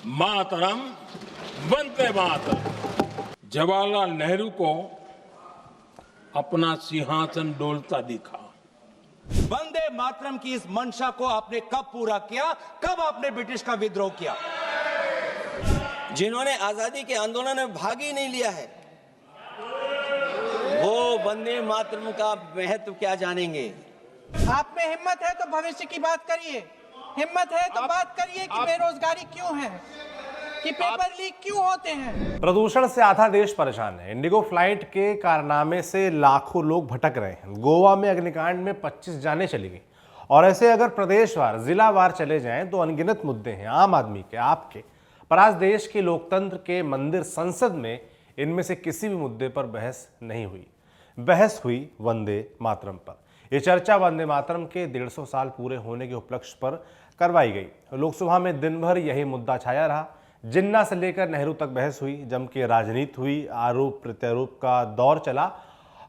मातरम, वंदे मातरम। जवाहरलाल नेहरू को अपना सिंहासन डोलता दिखा। वंदे मातरम की इस मंशा को आपने कब पूरा किया? कब आपने ब्रिटिश का विद्रोह किया? जिन्होंने आजादी के आंदोलन में भाग ही नहीं लिया है, वो वंदे मातरम का महत्व क्या जानेंगे? आप में हिम्मत है तो भविष्य की बात करिए, हिम्मत है तो बात करिए कि बेरोजगारी क्यों है, कि पेपर लीक क्यों होते हैं। प्रदूषण से आधा देश परेशान है। इंडिगो फ्लाइट के कारनामे से लाखों लोग भटक रहे हैं। गोवा में अग्निकांड में 25 जानें चली गई। और ऐसे अगर प्रदेशवार जिलावार चले जाएं तो अनगिनत मुद्दे हैं आम आदमी के, आपके। पर आज देश के लोकतंत्र के मंदिर संसद में इनमें से किसी भी मुद्दे पर बहस नहीं हुई। बहस हुई वंदे मातरम पर। ये चर्चा वंदे मातरम के 150 साल पूरे होने के उपलक्ष्य पर करवाई गई। लोकसभा में दिन भर यही मुद्दा छाया रहा। जिन्ना से लेकर नेहरू तक बहस हुई, जम के राजनीति हुई, आरोप प्रत्यारोप का दौर चला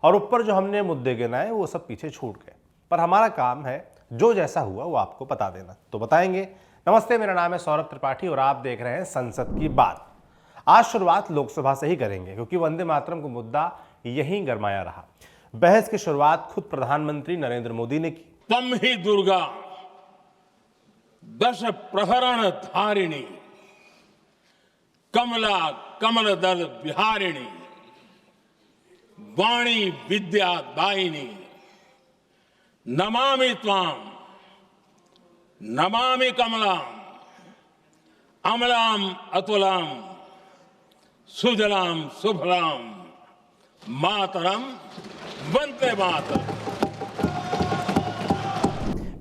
और ऊपर जो हमने मुद्दे गिनाए वो सब पीछे छूट गए। पर हमारा काम है जो जैसा हुआ वो आपको बता देना, तो बताएंगे। नमस्ते, मेरा नाम है सौरभ त्रिपाठी और आप देख रहे हैं संसद की बात। आज शुरुआत लोकसभा से ही करेंगे क्योंकि वंदे मातरम का मुद्दा यहीं गरमाया रहा। बहस की शुरुआत खुद प्रधानमंत्री नरेंद्र मोदी ने की। तम ही दुर्गा दश प्रहरण धारिणी, कमला कमल दल विहारिणी, वाणी विद्या दायिनी, नमामि त्वाम नमामि कमलाम, अमलाम अतुलाम, सुजलाम सुफलाम, मातरम, वंदे मातरम।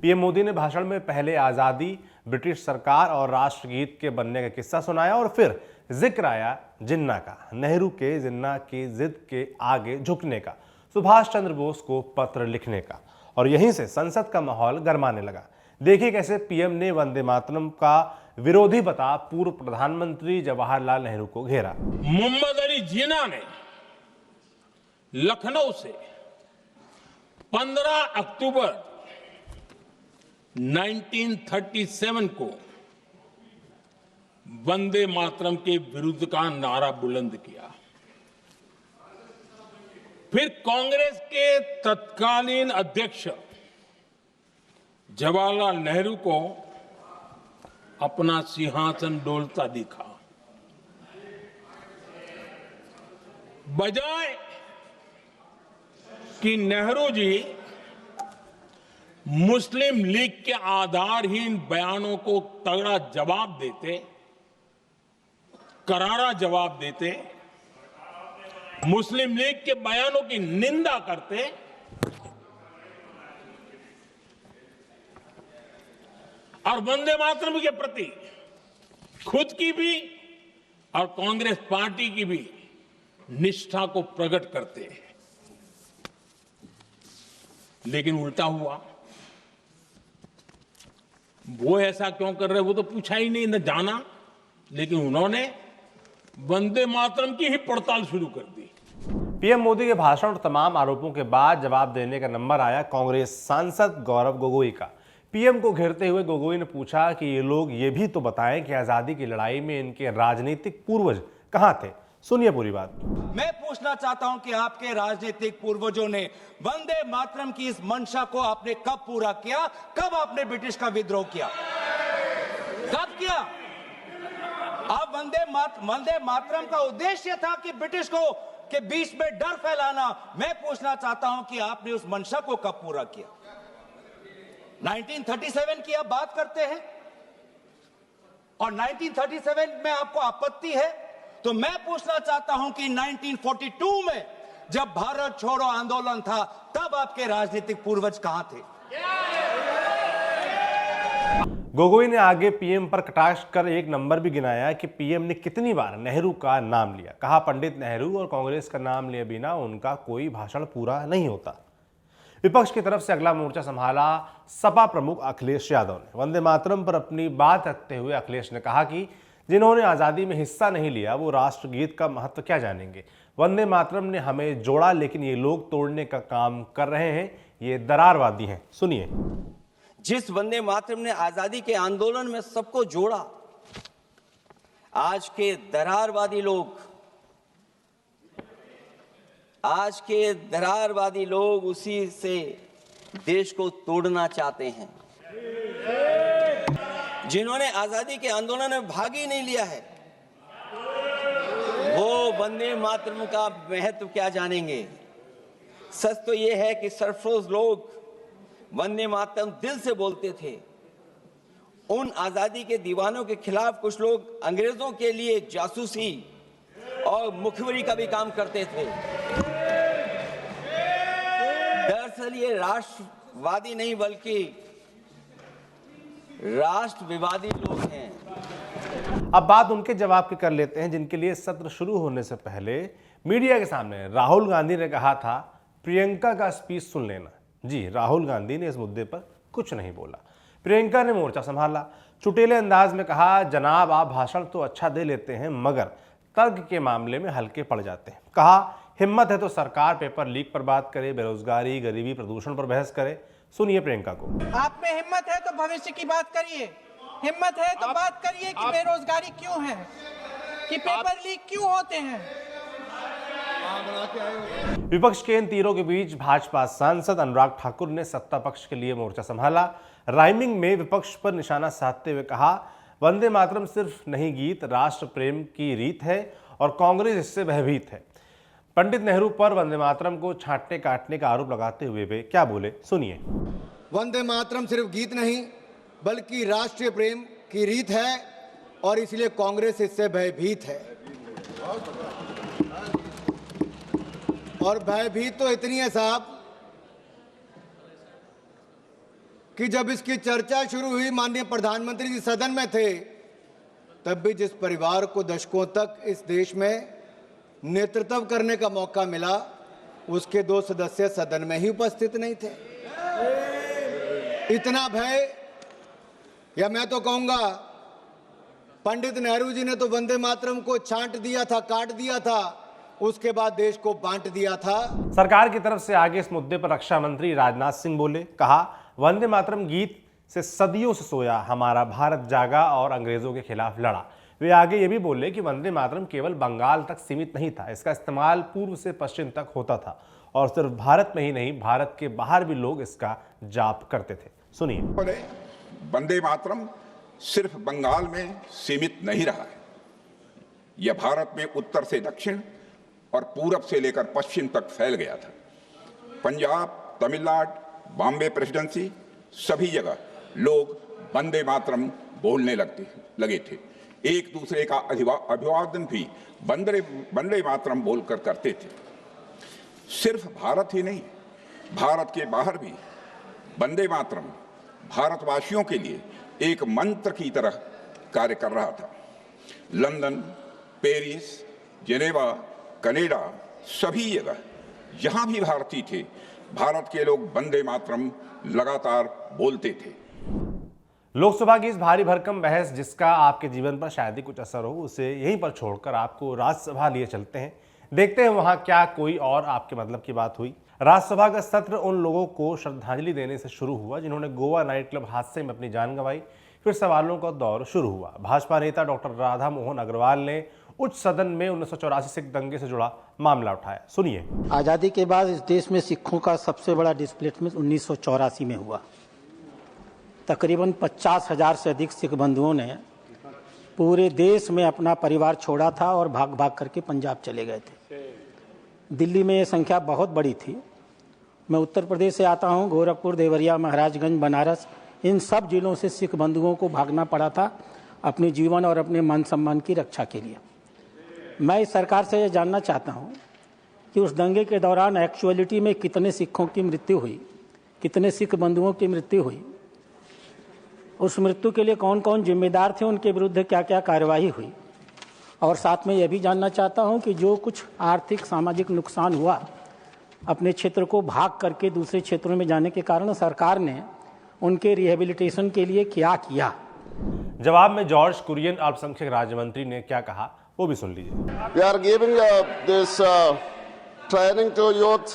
पीएम मोदी ने भाषण में पहले आजादी, ब्रिटिश सरकार और राष्ट्रगीत के बनने का किस्सा सुनाया और फिर जिक्र आया जिन्ना का, नेहरू के जिन्ना की जिद के आगे झुकने का, सुभाष चंद्र बोस को पत्र लिखने का। और यहीं से संसद का माहौल गरमाने लगा। देखिए कैसे पीएम ने वंदे मातरम का विरोधी बता पूर्व प्रधानमंत्री जवाहरलाल नेहरू को घेरा। मोहम्मद अली जिन्ना ने लखनऊ से 15 अक्टूबर 1937 को वंदे मातरम के विरुद्ध का नारा बुलंद किया। फिर कांग्रेस के तत्कालीन अध्यक्ष जवाहरलाल नेहरू को अपना सिंहासन डोलता दिखा। बजाय कि नेहरू जी मुस्लिम लीग के आधारहीन बयानों को तगड़ा जवाब देते, करारा जवाब देते, मुस्लिम लीग के बयानों की निंदा करते, और वंदे मातरम के प्रति खुद की भी और कांग्रेस पार्टी की भी निष्ठा को प्रकट करते हैं। लेकिन उल्टा हुआ। वो ऐसा क्यों कर रहे वो तो पूछा ही नहीं, न जाना। लेकिन उन्होंने वंदे मातरम की ही पड़ताल शुरू कर दी। पीएम मोदी के भाषण और तमाम आरोपों के बाद जवाब देने का नंबर आया कांग्रेस सांसद गौरव गोगोई का। पीएम को घेरते हुए गोगोई ने पूछा कि ये लोग ये भी तो बताएं कि आजादी की लड़ाई में इनके राजनीतिक पूर्वज कहां थे। सुनिए पूरी बात। मैं पूछना चाहता हूं कि आपके राजनीतिक पूर्वजों ने वंदे मातरम की इस मंशा को आपने कब पूरा किया? कब आपने ब्रिटिश का विद्रोह किया? कब किया? अब वंदे मातरम का उद्देश्य था कि ब्रिटिश को के बीच में डर फैलाना। मैं पूछना चाहता हूं कि आपने उस मंशा को कब पूरा किया? 1937 की आप बात करते हैं और 1937 में आपको आपत्ति है, तो मैं पूछना चाहता हूं कि 1942 में जब भारत छोड़ो आंदोलन था तब आपके राजनीतिक पूर्वज कहां थे? गोगोई ने आगे पीएम पर कटाक्ष कर एक नंबर भी गिनाया कि पीएम ने कितनी बार नेहरू का नाम लिया। कहा पंडित नेहरू और कांग्रेस का नाम लिए बिना उनका कोई भाषण पूरा नहीं होता। विपक्ष की तरफ से अगला मोर्चा संभाला सपा प्रमुख अखिलेश यादव ने। वंदे मातरम पर अपनी बात रखते हुए अखिलेश ने कहा कि जिन्होंने आजादी में हिस्सा नहीं लिया वो राष्ट्रगीत का महत्व क्या जानेंगे। वंदे मातरम ने हमें जोड़ा लेकिन ये लोग तोड़ने का काम कर रहे हैं, ये दरारवादी हैं। सुनिए। जिस वंदे मातरम ने आजादी के आंदोलन में सबको जोड़ा, आज के दरारवादी लोग उसी से देश को तोड़ना चाहते हैं, जिन्होंने आजादी के आंदोलन में भाग ही नहीं लिया है। वो वंदे मातरम का महत्व क्या जानेंगे। सच तो ये है कि सरफरोश लोग वंदे मातरम दिल से बोलते थे। उन आजादी के दीवानों के खिलाफ कुछ लोग अंग्रेजों के लिए जासूसी और मुखबिरी का भी काम करते थे। दरअसल ये राष्ट्रवादी नहीं बल्कि राष्ट्रविवादी लोग हैं। अब बात उनके जवाब की कर लेते हैं जिनके लिए सत्र शुरू होने से पहले मीडिया के सामने राहुल गांधी ने कहा था प्रियंका का स्पीच सुन लेना। जी, राहुल गांधी ने इस मुद्दे पर कुछ नहीं बोला। प्रियंका ने मोर्चा संभाला, चुटेले अंदाज में कहा, जनाब आप भाषण तो अच्छा दे लेते हैं मगर तर्क के मामले में हल्के पड़ जाते हैं। कहा हिम्मत है तो सरकार पेपर लीक पर बात करे, बेरोजगारी, गरीबी, प्रदूषण पर बहस करे। सुनिए प्रियंका को। आप में हिम्मत है तो भविष्य की बात करिए, हिम्मत है तो बात करिए कि बेरोजगारी क्यों है, कि पेपर लीक क्यों होते हैं। विपक्ष के इन तीरों के बीच भाजपा सांसद अनुराग ठाकुर ने सत्ता पक्ष के लिए मोर्चा संभाला। राइमिंग में विपक्ष पर निशाना साधते हुए कहा वंदे मातरम सिर्फ नहीं गीत, राष्ट्र प्रेम की रीत है और कांग्रेस इससे भयभीत है। पंडित नेहरू पर वंदे मातरम को छांटने काटने का आरोप लगाते हुए वे क्या बोले, सुनिए। वंदे मातरम सिर्फ गीत नहीं बल्कि राष्ट्रीय प्रेम की रीत है और इसलिए कांग्रेस इससे भयभीत है। और भयभीत तो इतनी है साहब कि जब इसकी चर्चा शुरू हुई माननीय प्रधानमंत्री जी सदन में थे तब भी जिस परिवार को दशकों तक इस देश में नेतृत्व करने का मौका मिला उसके 2 सदस्य सदन में ही उपस्थित नहीं थे। इतना भय, या मैं तो कहूंगा पंडित नेहरू जी ने तो वंदे मातरम को छांट दिया था, काट दिया था, उसके बाद देश को बांट दिया था। सरकार की तरफ से आगे इस मुद्दे पर रक्षा मंत्री राजनाथ सिंह बोले। कहा वंदे मातरम गीत से सदियों से सोया हमारा भारत जागा और अंग्रेजों के खिलाफ लड़ा। वे आगे ये भी बोले कि वंदे मातरम केवल बंगाल तक सीमित नहीं था, इसका इस्तेमाल पूर्व से पश्चिम तक होता था और सिर्फ भारत में ही नहीं भारत के बाहर भी लोग इसका जाप करते थे। सुनिए। वंदे मातरम सिर्फ बंगाल में सीमित नहीं रहा है, यह भारत में उत्तर से दक्षिण और पूरब से लेकर पश्चिम तक फैल गया था। पंजाब, तमिलनाडु, बॉम्बे प्रेसिडेंसी, सभी जगह लोग वंदे मातरम बोलने लगे थे। एक दूसरे का अभिवादन भी वंदे मातरम बोलकर करते थे। सिर्फ भारत ही नहीं, भारत के बाहर भी वंदे मातरम भारतवासियों के लिए एक मंत्र की तरह कार्य कर रहा था। लंदन, पेरिस, जेनेवा, कनाडा, सभी जगह जहां भी भारतीय थे, भारत के लोग वंदे मातरम लगातार बोलते थे। लोकसभा की इस भारी भरकम बहस जिसका आपके जीवन पर शायद ही कुछ असर हो, उसे यहीं पर छोड़कर आपको राज्यसभा लिए चलते हैं। देखते हैं वहां क्या कोई और आपके मतलब की बात हुई। राज्यसभा का सत्र उन लोगों को श्रद्धांजलि देने से शुरू हुआ जिन्होंने गोवा नाइट क्लब हादसे में अपनी जान गंवाई। फिर सवालों का दौर शुरू हुआ। भाजपा नेता डॉक्टर राधा मोहन अग्रवाल ने उच्च सदन में 1984 सिख दंगे से जुड़ा मामला उठाया। सुनिए। आज़ादी के बाद इस देश में सिखों का सबसे बड़ा डिस्प्लेसमेंट 1984 में हुआ। तकरीबन 50,000 से अधिक सिख बंधुओं ने पूरे देश में अपना परिवार छोड़ा था और भाग भाग करके पंजाब चले गए थे। दिल्ली में ये संख्या बहुत बड़ी थी। मैं उत्तर प्रदेश से आता हूँ। गोरखपुर, देवरिया, महाराजगंज, बनारस, इन सब जिलों से सिख बंधुओं को भागना पड़ा था अपने जीवन और अपने मान सम्मान की रक्षा के लिए। मैं इस सरकार से ये जानना चाहता हूँ कि उस दंगे के दौरान एक्चुअलिटी में कितने सिखों की मृत्यु हुई, कितने सिख बंधुओं की मृत्यु हुई, उस मृत्यु के लिए कौन कौन जिम्मेदार थे, उनके विरुद्ध क्या क्या कार्यवाही हुई। और साथ में यह भी जानना चाहता हूं कि जो कुछ आर्थिक सामाजिक नुकसान हुआ अपने क्षेत्र को भाग करके दूसरे क्षेत्रों में जाने के कारण सरकार ने उनके रिहेबिलिटेशन के लिए क्या किया। जवाब में जॉर्ज कुरियन अल्पसंख्यक राज्य मंत्री ने क्या कहा वो भी सुन लीजिए। We are giving this training to youth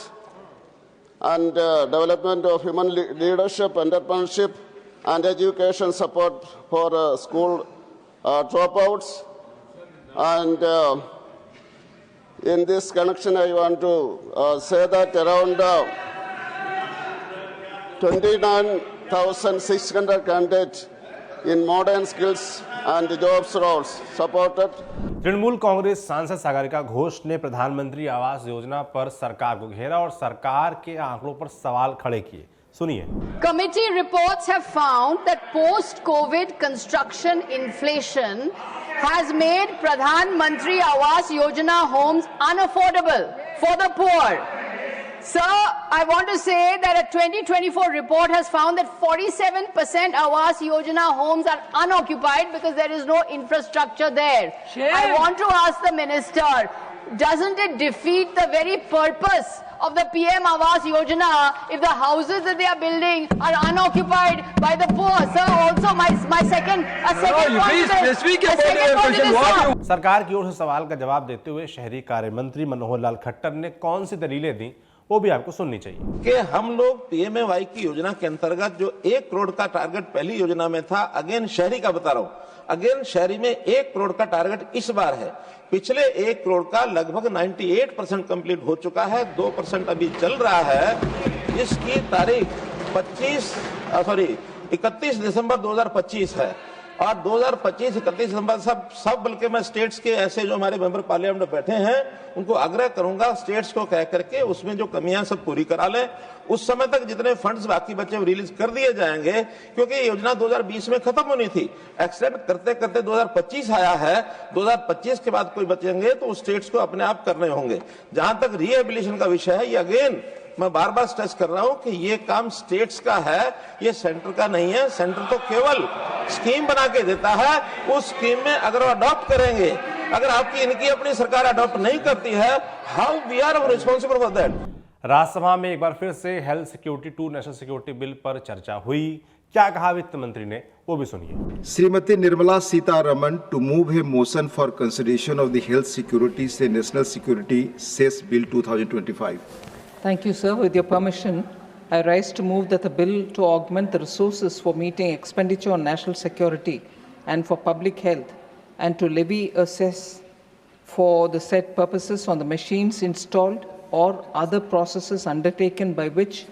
and development of human leadership, entrepreneurship and education support for school dropouts And in this connection, I want to say that around 29,600 candidates in modern skills and jobs roles supported. Trinamool Congress सांसद सागरिका घोष ने प्रधानमंत्री आवास योजना पर सरकार को घेरा और सरकार के आंकड़ों पर सवाल खड़े किए। सुनिए। Committee reports have found that post-COVID construction inflation has made Pradhan Mantri Awas Yojana homes unaffordable for the poor. Sir, I want to say that a 2024 report has found that 47% Awas Yojana homes are unoccupied because there is no infrastructure there. I want to ask the minister, doesn't it defeat the very purpose of the PM Awas Yojana if the houses that they are building are unoccupied by the poor? Sir, also my second point. सरकार की ओर से सवाल का जवाब देते हुए शहरी कार्य मंत्री मनोहर लाल खट्टर ने कौन सी दलीलें दी वो भी आपको सुननी चाहिए। कि हम लोग पीएमएवाई की योजना के अंतर्गत जो 1 करोड़ का टारगेट पहली योजना में था, अगेन शहरी का बता रहा हूं, अगेन शहरी में 1 करोड़ का टारगेट इस बार है। पिछले 1 करोड़ का लगभग 98% कंप्लीट हो चुका है, 2% अभी चल रहा है, जिसकी तारीख 31 दिसंबर 2025 है। और 2025-31 दिसंबर सब बल्कि मैं स्टेट्स के ऐसे जो हमारे मेंबर पार्लियामेंट बैठे हैं उनको आग्रह करूंगा स्टेट्स को कह करके उसमें जो कमियां सब पूरी करा लें। उस समय तक जितने फंड्स बाकी बचे वो रिलीज कर दिए जाएंगे, क्योंकि ये योजना 2020 में खत्म होनी थी। एक्सटेंड करते करते 2025 आया है, 2025 के बाद कोई बचेंगे तो स्टेट्स को अपने आप करने होंगे। जहां तक रिहेबिलिटेशन का विषय है, ये अगेन मैं बार बार स्ट्रेस कर रहा हूं कि ये काम स्टेट्स का है, ये सेंटर का नहीं है। सेंटर तो केवल स्कीम बना के देता है, उस स्कीम में अगर वो अडॉप्ट करेंगे, अगर आपकी इनकी अपनी सरकार अडॉप्ट नहीं करती है, how we are responsible for that. Rajya Sabha में एक बार फिर से health security to national security bill पर चर्चा हुई। क्या कहा वित्त मंत्री ने वो भी सुनिए। Shrimati Nirmala Sitharaman to move a motion for consideration of the health security से national security cess bill 2025। Thank you, sir. With your permission, I rise to move that the bill to augment the resources for meeting expenditure on national security and for public health and to levy a cess for the said purposes on the machines installed or other processes undertaken by which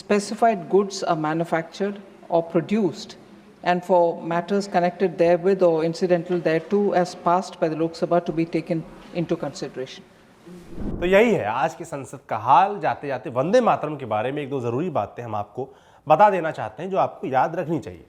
specified goods are manufactured or produced and for matters connected therewith or incidental thereto as passed by the Lok Sabha to be taken into consideration. तो यही है आज की संसद का हाल। जाते जाते वंदे मातरम के बारे में एक दो जरूरी बातें हम आपको बता देना चाहते हैं जो आपको याद रखनी चाहिए।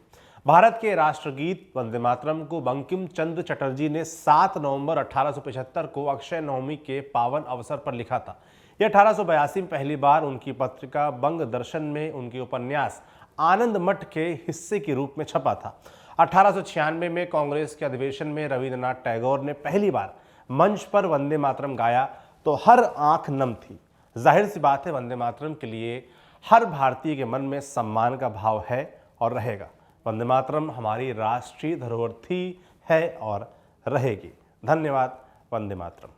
भारत के राष्ट्रगीत वंदे मातरम को बंकिम चंद्र चटर्जी ने 7 नवंबर 1875 को अक्षय नवमी के पावन अवसर पर लिखा था। यह 1882 में पहली बार उनकी पत्रिका बंग दर्शन में उनके उपन्यास आनंद मठ के हिस्से के रूप में छपा था। 1896 में कांग्रेस के अधिवेशन में रविन्द्रनाथ टैगोर ने पहली बार मंच पर वंदे मातरम गाया तो हर आंख नम थी। जाहिर सी बात है वंदे मातरम के लिए हर भारतीय के मन में सम्मान का भाव है और रहेगा। वंदे मातरम हमारी राष्ट्रीय धरोहर थी, है और रहेगी। धन्यवाद। वंदे मातरम।